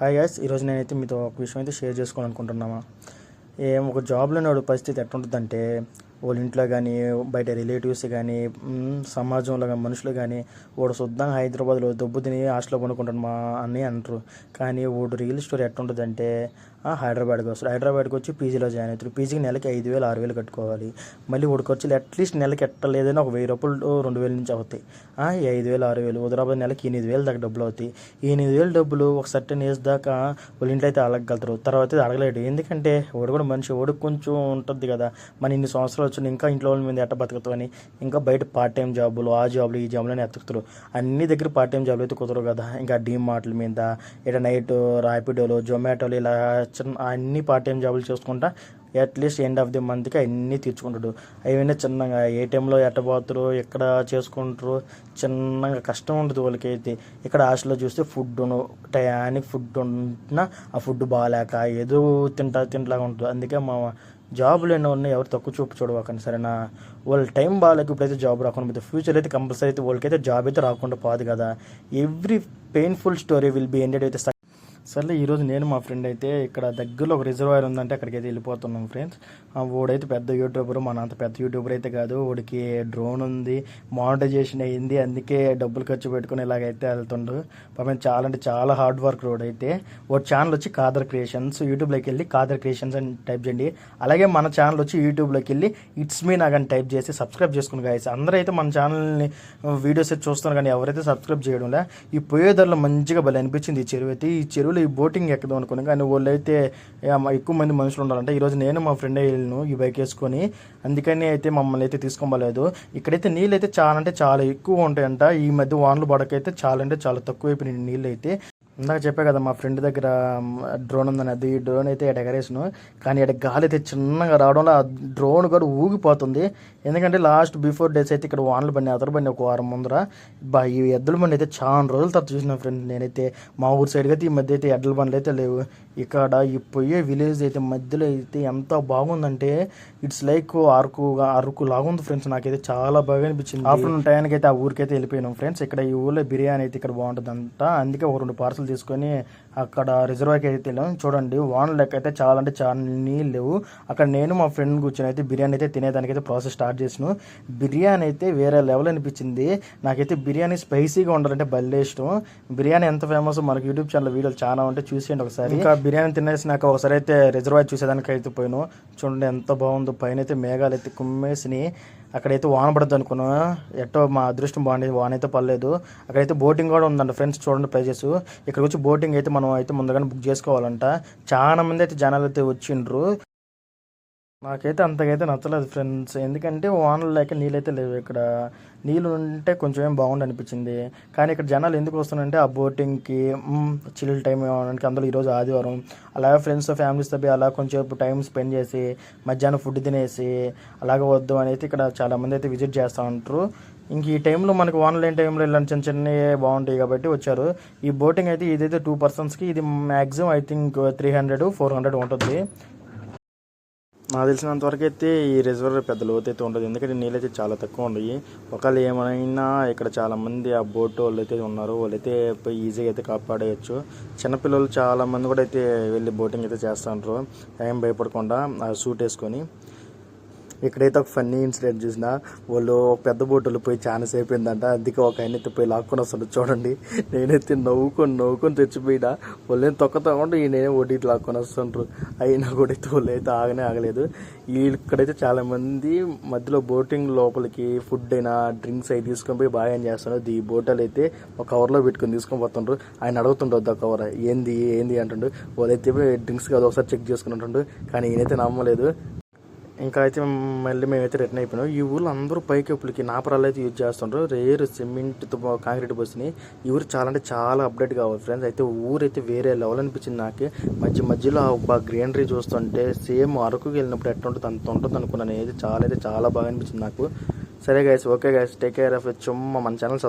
Hi guys, ఈరోజు నేనైతే మీతో ఒక విషయం అయితే షేర్ చేసుకోవాలనుకుంటున్నామా. ఒక జాబ్లో వాడు పరిస్థితి ఎట్లుంటుందంటే, వాళ్ళ ఇంట్లో కానీ, బయట రిలేటివ్స్ కానీ, సమాజంలో కానీ, మనుషులు కానీ, వాడు శుద్ధంగా హైదరాబాద్లో దెబ్బ తిని హాస్టల్లో కొనుక్కుంటాడు మా అని అంటారు. కానీ వాడు రియల్ స్టోరీ ఎట్లుంటుందంటే, హైదరాబాద్కి వస్తాడు. హైదరాబాద్కి వచ్చి పీజీలో జాయిన్ అవుతాడు. పీజీకి నెలకి 5,000 6,000 కట్టుకోవాలి. మళ్ళీ వాడి ఖర్చులు అట్లీస్ట్ నెలకి ఎట్టలేదైనా ఒక 1,000 రూపాయలు 2,000 నుంచి అవుతాయి. ఈ 5,000 6,000 హైదరాబాద్ నెలకి 8,000 దాకా డబ్బులు అవుతాయి. ఈ 8,000 డబ్బులు ఒక సర్టెన్ ఏజ్ దాకా వాళ్ళ ఇంట్లో అయితే అడగగలుగుతారు. తర్వాత అయితే అడగలేడు. ఎందుకంటే వాడు కూడా మనిషి, వాడికి కొంచెం ఉంటుంది కదా, మన ఇన్ని సంవత్సరాలు వచ్చిన ఇంకా ఇంట్లో వాళ్ళ మీద ఎట్ట బతుకుతామని ఇంకా బయట పార్ట్ టైం జాబులు, ఆ జాబులు ఈ జాబులు అని ఎత్తుకుతారు. అన్ని దగ్గర పార్ట్ టైం జాబులు అయితే కుదరవు కదా. ఇంకా డీమార్ట్ల మీద, ఇక్కడ నైట్ ర్యాపిడోలు, జొమాటోలు, ఇలా అన్ని పార్ట్ టైం జాబులు చేసుకుంటా అట్లీస్ట్ ఎండ్ ఆఫ్ ది మంత్కి అన్నీ తీర్చుకుంటాడు. అవన్నీ చిన్నగా ఏటీఎంలో ఎట్టబోతారు, ఎక్కడ చేసుకుంటారు, చిన్నగా కష్టం ఉంటుంది వాళ్ళకైతే. ఇక్కడ హాస్టల్లో చూస్తే టయానికి ఫుడ్ ఉంటున్నా ఆ ఫుడ్ బాగాలేక ఏదో తింటలాగా ఉంటుంది. అందుకే మా జాబులు ఎన్నో ఉన్నాయి, ఎవరు తక్కువ చూపు చూడవాకండి సరేనా. వాళ్ళ టైం బాగాలేక ఇప్పుడైతే జాబ్ రాకుండా పోతే ఫ్యూచర్ అయితే కంపల్సరీ అయితే వాళ్ళకైతే జాబ్ అయితే రాకుండా పోదు కదా. Every painful story will be ended అయితే. సర్లే, ఈరోజు నేను మా ఫ్రెండ్ అయితే ఇక్కడ దగ్గరలో ఒక రిజర్వాయర్ ఉందంటే అక్కడికి అయితే వెళ్ళిపోతున్నాం ఫ్రెండ్స్. వాడైతే పెద్ద యూట్యూబర్, మన అంత పెద్ద యూట్యూబర్ అయితే కాదు. వాడికి డ్రోన్ ఉంది, మానిటైజేషన్ అయ్యింది, అందుకే డబ్బులు ఖర్చు పెట్టుకుని ఇలాగైతే వెళ్తుండు. పాపం చాలా అంటే చాలా హార్డ్ వర్క్ రోడ్ అయితే. వాడి ఛానల్ వచ్చి కాదర్ క్రియేషన్స్. యూట్యూబ్లోకి వెళ్ళి కాదర్ క్రియేషన్స్ అని టైప్ చేయండి. అలాగే మన ఛానల్ వచ్చి యూట్యూబ్లోకి వెళ్ళి ఇట్స్ మీ నాగని టైప్ చేసి సబ్స్క్రైబ్ చేసుకుని గాయస్. అందరూ అయితే మన ఛానల్ని వీడియోస్ అయితే చూస్తున్నారు, కానీ ఎవరైతే సబ్స్క్రైబ్ చేయడంలే. ఈ పోయేదారిలో మంచిగా భలే అనిపించింది ఈ చెరువు అయితే. ఈ చెరువులో ఈ బోటింగ్ ఎక్కదాం అనుకున్నాను, కానీ వాళ్ళు అయితే ఎక్కువ మంది మనుషులు ఉండాలంటే ఈరోజు నేను మా ఫ్రెండ్ వెళ్ళను ఈ బైక్ వేసుకొని. అందుకని అయితే మమ్మల్ని అయితే తీసుకోలేదు. ఇక్కడైతే నీళ్ళు అయితే చాలా అంటే చాలా ఎక్కువ ఉంటాయంట. ఈ మధ్య వానలు పడకైతే చాలా అంటే చాలా తక్కువ అయిపోయినాయి నీళ్ళు అయితే. ఇందాక చెప్పా కదా మా ఫ్రెండ్ దగ్గర డ్రోన్ ఉందని, అది డ్రోన్ అయితే ఎగరేసాను, కానీ ఇక్కడ గాలి అయితే చిన్నగా రావడంలో ఆ డ్రోన్ కూడా ఊగిపోతుంది. ఎందుకంటే లాస్ట్ బిఫోర్ డేస్ అయితే ఇక్కడ వానలు పడినాయి, అతను పడినాయి ఒక వారం ముందర. ఈ ఎద్దుల బండి అయితే చాలా రోజుల తర్వాత చూసిన ఫ్రెండ్ నేనైతే. మా ఊరు సైడ్కి అయితే ఈ మధ్య అయితే ఎడ్ల బండ్లు అయితే లేవు. ఇక్కడ ఈ పోయే విలేజ్ అయితే మధ్యలో అయితే ఎంత బాగుందంటే ఇట్స్ లైక్ అరకు లాగుంది ఫ్రెండ్స్. నాకైతే చాలా బాగా అనిపించింది. ఆఫ్టర్నూన్ టైంకి అయితే ఆ ఊరికైతే వెళ్ళిపోయినాం ఫ్రెండ్స్. ఇక్కడ ఈ ఊళ్ళో బిర్యానీ అయితే ఇక్కడ బాగుంటుందంట, అందుకే ఒక 2 పార్సల్ తీసుకొని అక్కడ రిజర్వాయర్కి అయితే వెళ్ళాం. చూడండి వాన లెక్క అయితే చాలా అంటే చాలా నీళ్ళు లేవు. అక్కడ నేను మా ఫ్రెండ్ కూర్చొని అయితే బిర్యానీ అయితే తినేదానికి అయితే ప్రాసెస్ స్టార్ట్ చేసాను. బిర్యానీ అయితే వేరే లెవెల్ అనిపించింది నాకైతే. బిర్యానీ స్పైసీగా ఉండాలంటే భలే ఇష్టం. బిర్యానీ ఎంత ఫేమస్ మనకి యూట్యూబ్ ఛానల్ వీడియోలు చాలా ఉంటే చూసేయండి ఒకసారి. ఇంకా బిర్యానీ తినేసినాక ఒకసారి అయితే రిజర్వాయర్ చూసేదానికి అయితే పోయాను. చూడండి ఎంత బాగుందో, పైన అయితే మేఘాలు అయితే కుమ్మేసినాయి. అక్కడైతే వాన పడద్దు అనుకున్నా, ఎట్టో మా అదృష్టం బాగుండేది, వాన అయితే పడలేదు. అక్కడైతే బోటింగ్ కూడా ఉందంట ఫ్రెండ్స్. చూడండి ప్రైజెస్. ఇక్కడికి వచ్చి బోటింగ్ అయితే మనం అయితే ముందుగానే బుక్ చేసుకోవాలంట. చాలా మంది అయితే జనాలు అయితే వచ్చిండ్రు. నాకైతే అంతకైతే నచ్చలేదు ఫ్రెండ్స్, ఎందుకంటే వానలు లేక నీళ్ళైతే లేవు. ఇక్కడ నీళ్ళు ఉంటే కొంచెం ఏం బాగుండి అనిపించింది. కానీ ఇక్కడ జనాలు ఎందుకు వస్తున్నారంటే ఆ బోటింగ్కి, చిల్ టైం ఇవ్వడానికి. అందులో ఈరోజు ఆదివారం. అలాగే ఫ్రెండ్స్ ఫ్యామిలీస్తో అలా కొంచెం టైం స్పెండ్ చేసి మధ్యాహ్నం ఫుడ్ తినేసి అలాగే వద్దు అని అయితే ఇక్కడ చాలామంది అయితే విజిట్ చేస్తూ ఉంటారు. ఇంక ఈ టైంలో మనకు వాన లేని టైంలో ఇలాంటి చిన్న చిన్నవి బాగుంటాయి కాబట్టి వచ్చారు. ఈ బోటింగ్ అయితే ఇదైతే 2 పర్సన్స్కి ఇది మ్యాక్సిమం ఐ థింక్ 300-400 ఉంటుంది. నాకు తెలిసినంత వరకు అయితే ఈ రిజర్వర్ పెద్ద లోతు అయితే ఉంటుంది, ఎందుకంటే నీళ్ళు అయితే చాలా తక్కువ ఉన్నాయి. ఒకవేళ ఏమైనా ఇక్కడ చాలామంది ఆ బోట్ వాళ్ళు అయితే ఉన్నారు, వాళ్ళైతే పోయి ఈజీగా అయితే కాపాడేయచ్చు. చిన్నపిల్లలు చాలామంది కూడా అయితే వెళ్ళి బోటింగ్ అయితే చేస్తూ ఉంటారు, ఏం భయపడకుండా ఆ సూట్ వేసుకొని. ఇక్కడైతే ఒక ఫన్నీ ఇన్సిడెంట్ చూసిన, వాళ్ళు పెద్ద బోటులు పోయి చాలా సేపు అయిందంట, అందుకే ఒక ఆయన అయితే పోయి లాక్కొని వస్తాడు. చూడండి నేనైతే నవ్వుకొని తెచ్చిపోయినా. వాళ్ళేం తొక్కతా ఉంటే ఈయన ఒకటి లాక్కొని వస్తుంటారు. అయినా కూడా అయితే వాళ్ళు అయితే ఆగలేదు. ఇక్కడైతే చాలా మంది మధ్యలో బోటింగ్ లోపలికి ఫుడ్ అయినా డ్రింక్స్ అవి తీసుకొని పోయి బాగా ఏం చేస్తున్నారు. ఈ బోటలు అయితే ఒక కవర్లో పెట్టుకొని తీసుకొని పోతుండ్రు. ఆయన అడుగుతుండొద్దు ఆ కవర్ ఏంది అంటుండు. వాళ్ళైతే డ్రింక్స్ కాదు ఒకసారి చెక్ చేసుకుని ఉంటుండు, కానీ ఈయనైతే నమ్మలేదు. ఇంకా అయితే మళ్ళీ మేమైతే రిటర్న్ అయిపోయినాం. ఈ ఊళ్ళో అందరూ పైకప్పులకి నాపరాలు అయితే యూజ్ చేస్తుంటారు. రేరు సిమెంట్తో కాంక్రీట్ బస్సుని. ఈ ఊరు చాలా అంటే చాలా అప్డేట్ కావాలి ఫ్రెండ్స్. అయితే ఊరైతే వేరే లెవెల్ అనిపించింది నాకు. మధ్యలో గ్రీనరీ చూస్తుంటే సేమ్ అరకుకి వెళ్ళినప్పుడు ఎట్లా ఉంటుంది అంత ఉంటుంది అనుకున్నాను. అయితే చాలా బాగా అనిపించింది నాకు. సరే guys, okay guys, take care of. మన ఛానల్